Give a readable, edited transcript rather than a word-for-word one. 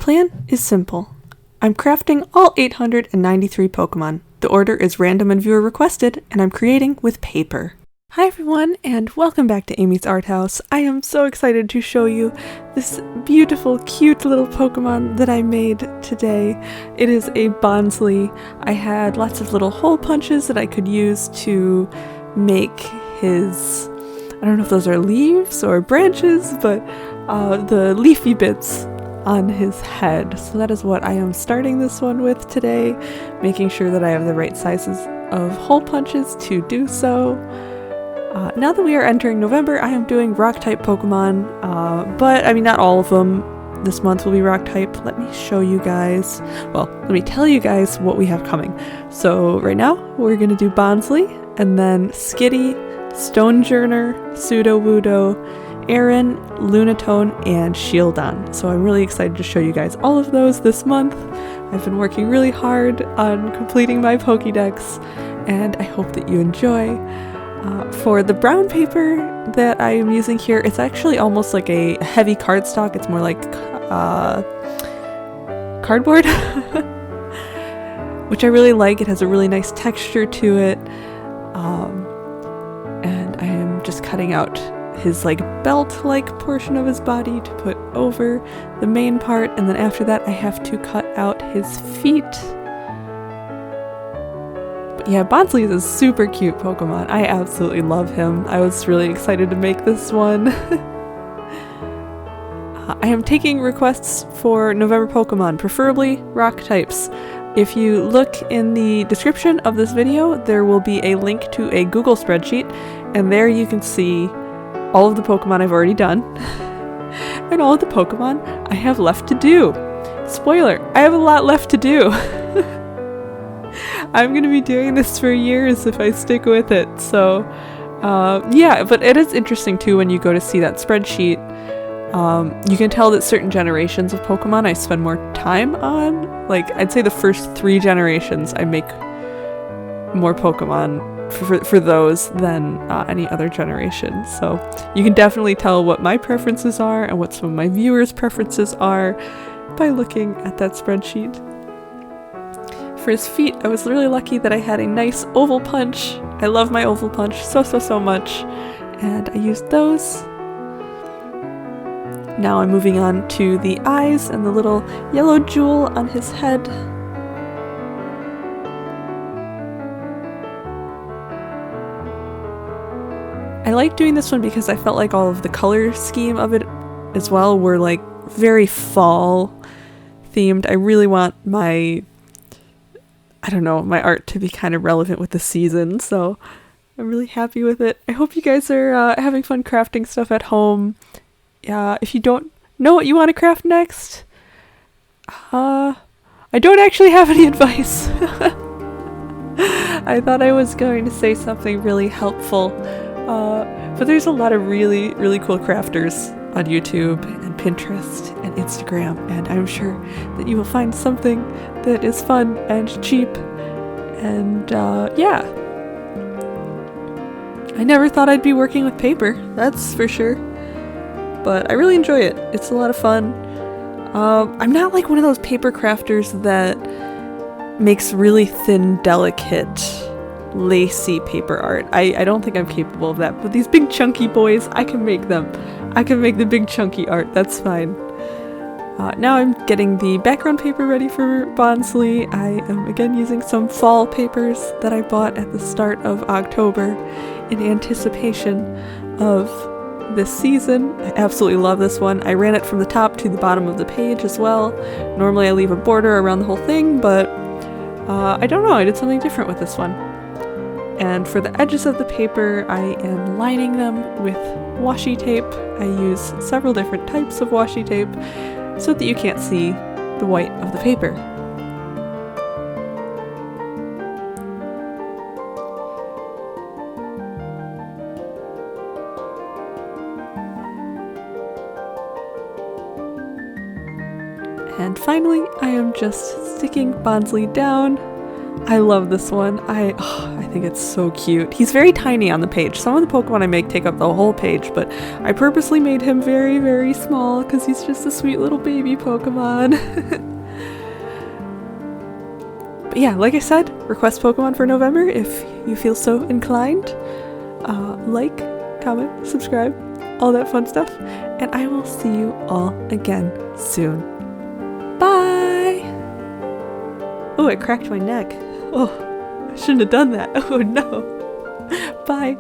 plan is simple. I'm crafting all 893 Pokemon. The order is random and viewer requested, and I'm creating with paper. Hi everyone, and welcome back to Amy's Art House. I am so excited to show you this beautiful, cute little Pokemon that I made today. It is a Bonsly. I had lots of little hole punches that I could use to make his, I don't know if those are leaves or branches, but the leafy bits on his head. So that is what I am starting this one with today, making sure that I have the right sizes of hole punches to do so. Now that we are entering November, I am doing rock-type Pokemon, but I mean not all of them this month will be rock-type. Let me show you guys, well, let me tell you guys what we have coming. So right now, we're going to do Bonsly, and then Skitty, Stonejourner, Sudowoodo, Aaron, Lunatone, and Shieldon. So I'm really excited to show you guys all of those this month. I've been working really hard on completing my Pokédex, and I hope that you enjoy. For the brown paper that I am using here, it's actually almost like a heavy cardstock. It's more like cardboard, which I really like. It has a really nice texture to it. And I am just cutting out his like belt-like portion of his body to put over the main part, and then after that I have to cut out his feet. Yeah, Bonsly is a super cute Pokemon. I absolutely love him. I was really excited to make this one. I am taking requests for November Pokemon, preferably rock types. If you look in the description of this video, there will be a link to a Google spreadsheet, and there you can see all of the Pokemon I've already done, and all of the Pokemon I have left to do. Spoiler, I have a lot left to do. I'm going to be doing this for years if I stick with it, so yeah, but it is interesting too when you go to see that spreadsheet. You can tell that certain generations of Pokemon I spend more time on. Like, I'd say the first 3 generations I make more Pokemon for those than any other generation. So you can definitely tell what my preferences are and what some of my viewers' preferences are by looking at that spreadsheet. For his feet, I was really lucky that I had a nice oval punch. I love my oval punch so much, and I used those. Now I'm moving on to the eyes and the little yellow jewel on his head. I like doing this one because I felt like all of the color scheme of it as well were like very fall themed. I really want my, I don't know, my art to be kind of relevant with the season, so I'm really happy with it. I hope you guys are having fun crafting stuff at home. If you don't know what you want to craft next, I don't actually have any advice. I thought I was going to say something really helpful, but there's a lot of really cool crafters on YouTube and Pinterest and Instagram, and I'm sure that you will find something that is fun and cheap, and yeah. I never thought I'd be working with paper, that's for sure, but I really enjoy it. It's a lot of fun. I'm not like one of those paper crafters that makes really thin, delicate, lacy paper art. I don't think I'm capable of that, but these big chunky boys, I can make them. I can make the big chunky art, that's fine. Now I'm getting the background paper ready for Bonsly. I am again using some fall papers that I bought at the start of October in anticipation of this season. I absolutely love this one. I ran it from the top to the bottom of the page as well. Normally I leave a border around the whole thing, but I don't know, I did something different with this one. And for the edges of the paper, I am lining them with washi tape. I use several different types of washi tape so that you can't see the white of the paper. And finally, I am just sticking Bonsly down I love this one. I think it's so cute. He's very tiny on the page. Some of the Pokemon I make take up the whole page, but I purposely made him very, very small because he's just a sweet little baby Pokemon. But yeah, like I said, request Pokemon for November if you feel so inclined. Like, comment, subscribe, all that fun stuff. And I will see you all again soon. Bye! Oh, I cracked my neck. Oh, I shouldn't have done that. Oh no. Bye.